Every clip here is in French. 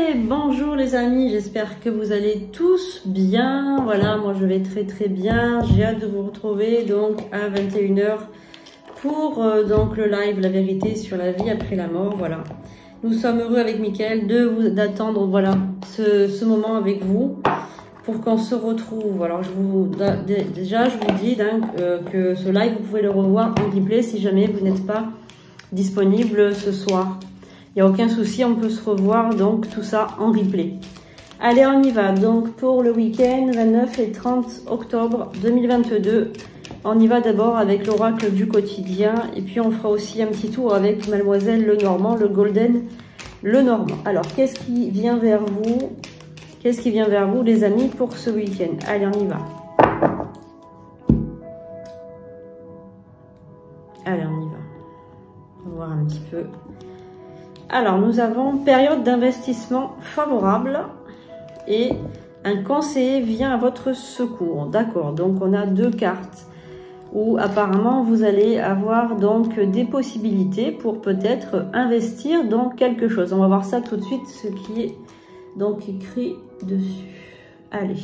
et bonjour les amis, j'espère que vous allez tous bien. Voilà, moi je vais très bien. J'ai hâte de vous retrouver donc à 21 h pour donc le live La vérité sur la vie après la mort. Voilà, nous sommes heureux avec Mickaël d'attendre voilà ce moment avec vous pour qu'on se retrouve. Alors déjà je vous dis donc, que ce live vous pouvez le revoir en replay si jamais vous n'êtes pas disponible ce soir. Il n'y a aucun souci, on peut se revoir donc tout ça en replay. Allez, on y va. Donc pour le week-end 29 et 30 octobre 2022, on y va d'abord avec l'oracle du quotidien et puis on fera aussi un petit tour avec Mademoiselle Lenormand, le Golden Lenormand. Alors, qu'est-ce qui vient vers vous? Qu'est-ce qui vient vers vous les amis pour ce week-end? Allez, on y va. Allez, on y va. On va voir un petit peu. Alors, nous avons période d'investissement favorable et un conseiller vient à votre secours. D'accord, donc on a deux cartes où apparemment vous allez avoir donc des possibilités pour peut-être investir dans quelque chose. On va voir ça tout de suite, ce qui est donc écrit dessus. Allez.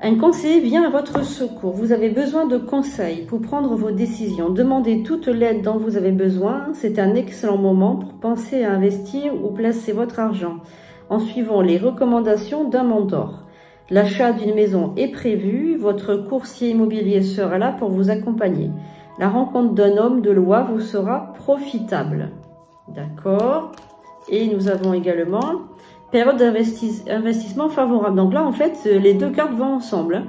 Un conseiller vient à votre secours. Vous avez besoin de conseils pour prendre vos décisions. Demandez toute l'aide dont vous avez besoin. C'est un excellent moment pour penser à investir ou placer votre argent en suivant les recommandations d'un mentor. L'achat d'une maison est prévu. Votre courtier immobilier sera là pour vous accompagner. La rencontre d'un homme de loi vous sera profitable. D'accord. Et nous avons également période d'investissement favorable. Donc là, en fait, les deux cartes vont ensemble.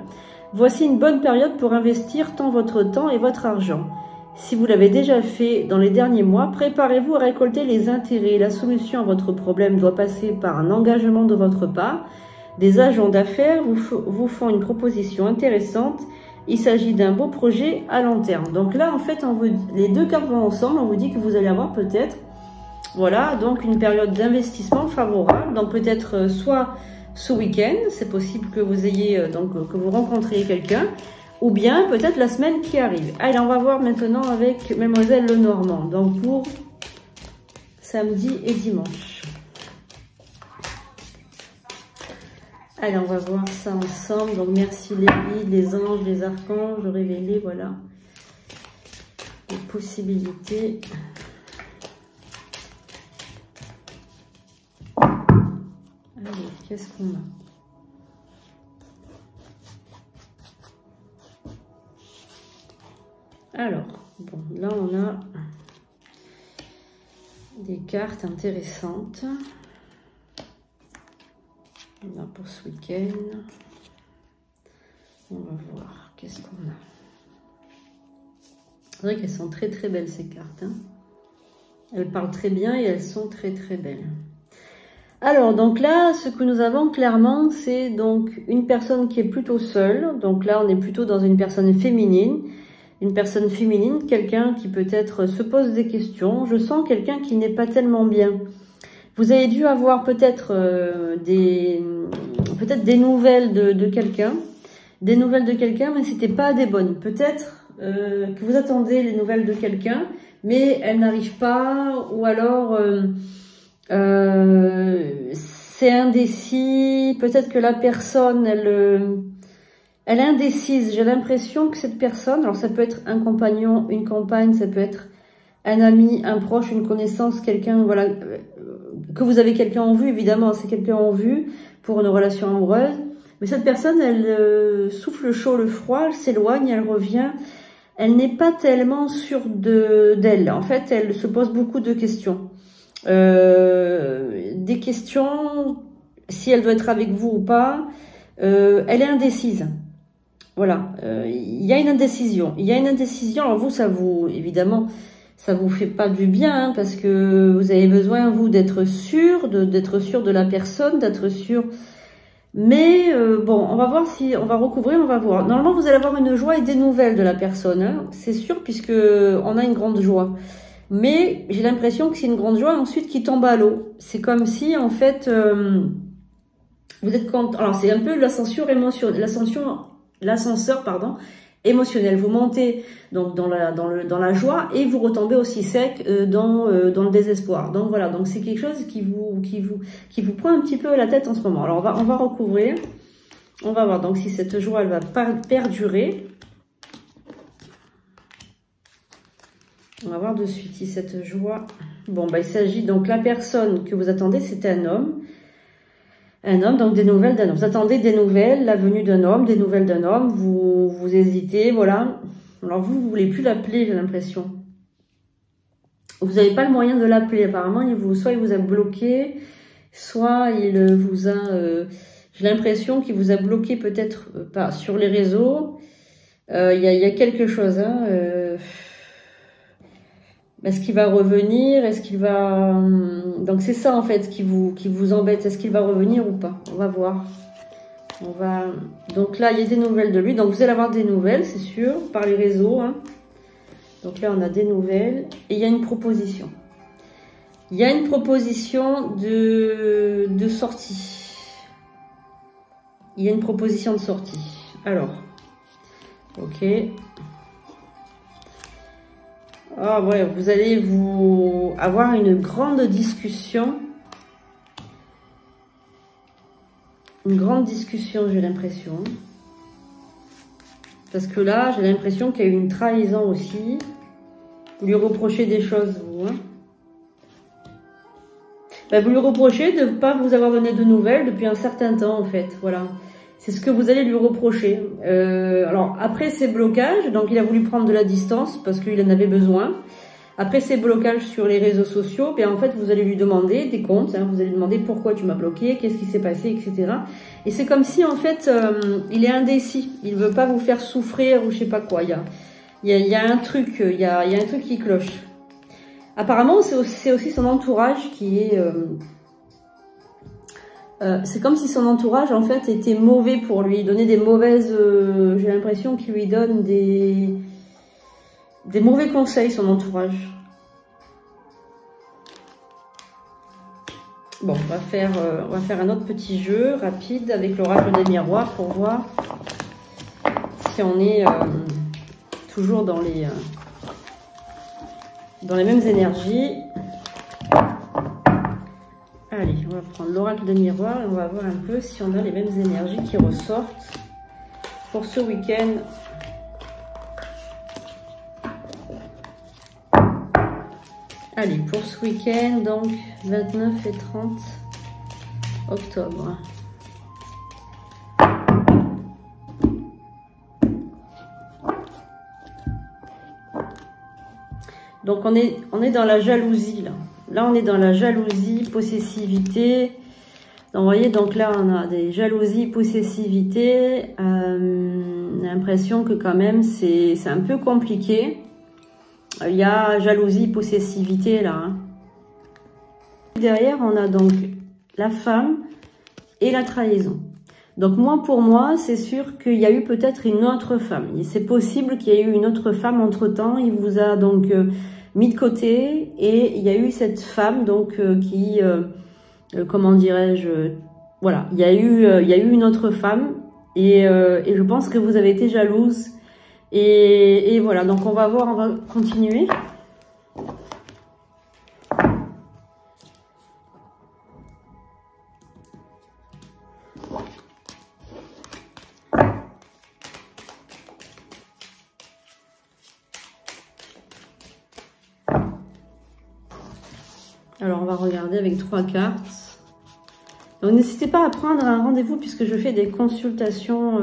Voici une bonne période pour investir tant votre temps et votre argent. Si vous l'avez déjà fait dans les derniers mois, préparez-vous à récolter les intérêts. La solution à votre problème doit passer par un engagement de votre part. Des agents d'affaires vous font une proposition intéressante. Il s'agit d'un beau projet à long terme. Donc là, en fait, les deux cartes vont ensemble. On vous dit que vous allez avoir peut-être voilà, donc une période d'investissement favorable. Donc peut-être soit ce week-end, c'est possible que vous ayez que vous rencontriez quelqu'un, ou bien peut-être la semaine qui arrive. Allez, on va voir maintenant avec Mademoiselle Lenormand. Donc pour samedi et dimanche. Allez, on va voir ça ensemble. Donc merci les guides, les anges, les archanges, révéler, voilà, les possibilités. Allez, qu'est-ce qu'on a? Alors, bon, là on a des cartes intéressantes. Là pour ce week-end, on va voir qu'est-ce qu'on a. C'est vrai qu'elles sont très belles ces cartes. Hein. Elles parlent très bien et elles sont très belles. Alors, donc là, ce que nous avons clairement, c'est donc une personne qui est plutôt seule. Donc là, on est plutôt dans une personne féminine. Une personne féminine, quelqu'un qui peut-être se pose des questions. Je sens quelqu'un qui n'est pas tellement bien. Vous avez dû avoir peut-être des nouvelles de quelqu'un. Des nouvelles de quelqu'un, mais c'était pas des bonnes. Peut-être que vous attendez les nouvelles de quelqu'un, mais elles n'arrivent pas. Ou alors... c'est indécis, peut-être que la personne, elle est indécise. J'ai l'impression que cette personne, alors ça peut être un compagnon, une compagne, ça peut être un ami, un proche, une connaissance, quelqu'un, voilà, que vous avez quelqu'un en vue, évidemment, c'est quelqu'un en vue pour une relation amoureuse. Mais cette personne, elle souffle le chaud, le froid, elle s'éloigne, elle revient. Elle n'est pas tellement sûre d'elle. En fait, elle se pose beaucoup de questions. Des questions, si elle doit être avec vous ou pas, elle est indécise. Voilà, il y a une indécision. Il y a une indécision. Alors vous, évidemment, ça vous fait pas du bien hein, parce que vous avez besoin vous d'être sûr, d'être sûr de la personne, d'être sûr. Mais bon, on va voir si on va recouvrir, on va voir. Normalement, vous allez avoir une joie et des nouvelles de la personne, hein, c'est sûr, puisque on a une grande joie. Mais j'ai l'impression que c'est une grande joie ensuite qui tombe à l'eau. C'est comme si, en fait, vous êtes content. Alors, c'est un peu l'ascenseur pardon, émotionnel. Vous montez donc dans la joie et vous retombez aussi sec dans le désespoir. Donc voilà, donc c'est quelque chose qui vous prend un petit peu la tête en ce moment. Alors on va recouvrir. On va voir donc si cette joie elle va perdurer. On va voir de suite si cette joie... Bon, bah, il s'agit donc la personne que vous attendez, c'est un homme. Un homme, donc des nouvelles d'un homme. Vous attendez des nouvelles, la venue d'un homme, des nouvelles d'un homme. Vous hésitez, voilà. Alors vous voulez plus l'appeler, j'ai l'impression. Vous n'avez pas le moyen de l'appeler. Apparemment, soit il vous a bloqué, soit il vous a... j'ai l'impression qu'il vous a bloqué peut-être pas sur les réseaux. Y a quelque chose, hein. Est-ce qu'il va revenir? Est-ce qu'il va... Donc c'est ça en fait qui vous embête. Est-ce qu'il va revenir ou pas? On va voir. Donc là, il y a des nouvelles de lui. Donc vous allez avoir des nouvelles, c'est sûr, par les réseaux. Hein. Donc là, on a des nouvelles. Et il y a une proposition. Il y a une proposition de sortie. Il y a une proposition de sortie. Alors, ok. Ah ouais, vous allez avoir une grande discussion. Une grande discussion, j'ai l'impression. Parce que là, j'ai l'impression qu'il y a eu une trahison aussi. Vous lui reprochez des choses, vous. Hein. Ben, vous lui reprochez de ne pas vous avoir donné de nouvelles depuis un certain temps, en fait. Voilà. C'est ce que vous allez lui reprocher. Alors, après ces blocages, donc il a voulu prendre de la distance parce qu'il en avait besoin. Après ces blocages sur les réseaux sociaux, ben en fait, vous allez lui demander des comptes. Hein, vous allez lui demander pourquoi tu m'as bloqué, qu'est-ce qui s'est passé, etc. Et c'est comme si, en fait, il est indécis. Il veut pas vous faire souffrir ou je sais pas quoi. Il y a un truc, il y a un truc qui cloche. Apparemment, c'est aussi son entourage qui est... c'est comme si son entourage, en fait, était mauvais pour lui. Donnait des mauvaises... j'ai l'impression qu'il lui donne des mauvais conseils, son entourage. Bon, on va faire un autre petit jeu rapide avec l'oracle des miroirs pour voir si on est toujours dans les mêmes énergies. Allez, on va prendre l'oracle de miroir et on va voir un peu si on a les mêmes énergies qui ressortent pour ce week-end. Allez, pour ce week-end, donc 29 et 30 octobre. Donc on est dans la jalousie là. Là, on est dans la jalousie, possessivité. Donc, vous voyez, donc là, on a des jalousies, possessivité. On a l'impression que quand même, c'est un peu compliqué. Il y a jalousie, possessivité là. Hein. Derrière, on a donc la femme et la trahison. Donc moi, pour moi, c'est sûr qu'il y a eu peut-être une autre femme. C'est possible qu'il y ait eu une autre femme entre-temps. Il vous a donc... mis de côté et il y a eu cette femme donc qui comment dirais-je, voilà, il y a eu une autre femme et je pense que vous avez été jalouse et voilà, donc on va voir, on va continuer. Alors, on va regarder avec 3 cartes. Donc, n'hésitez pas à prendre un rendez-vous puisque je fais des consultations.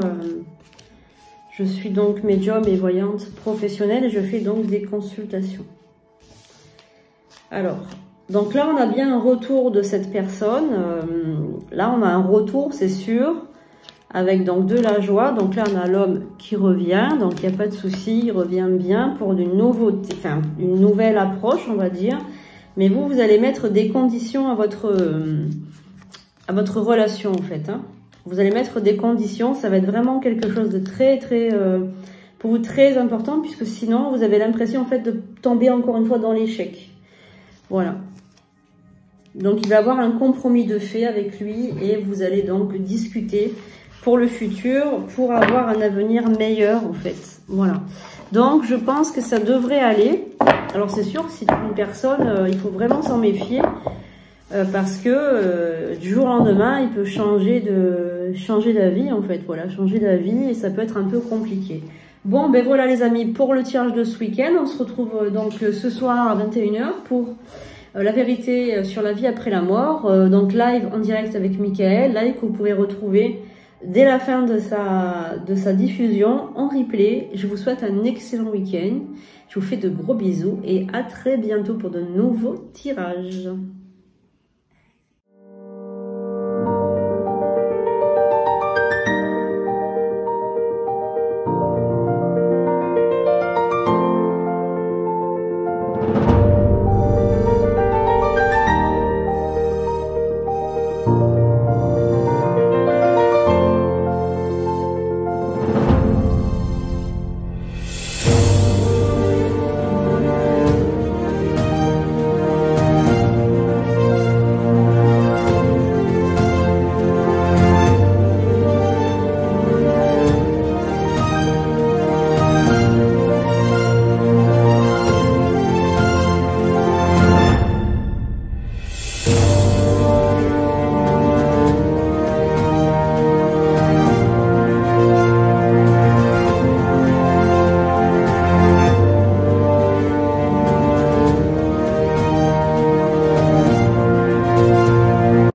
Je suis donc médium et voyante professionnelle et je fais donc des consultations. Alors, donc là, on a bien un retour de cette personne. Là, on a un retour, c'est sûr, avec donc de la joie. Donc là, on a l'homme qui revient. Donc, il n'y a pas de souci, il revient bien pour une nouveauté, enfin, une nouvelle approche, on va dire. Mais vous allez mettre des conditions à votre relation, en fait. Hein. Vous allez mettre des conditions. Ça va être vraiment quelque chose de très, pour vous, très important. Puisque sinon, vous avez l'impression, en fait, de tomber encore une fois dans l'échec. Voilà. Donc il va avoir un compromis de fait avec lui et vous allez donc discuter pour le futur, pour avoir un avenir meilleur en fait. Voilà. Donc je pense que ça devrait aller. Alors c'est sûr que si une personne, il faut vraiment s'en méfier parce que du jour au lendemain, il peut changer d'avis en fait. Voilà, changer d'avis et ça peut être un peu compliqué. Bon, ben voilà les amis pour le tirage de ce week-end. On se retrouve donc ce soir à 21 h pour la vérité sur la vie après la mort. Donc live en direct avec Michael, live que vous pouvez retrouver dès la fin de sa diffusion en replay. Je vous souhaite un excellent week-end. Je vous fais de gros bisous et à très bientôt pour de nouveaux tirages.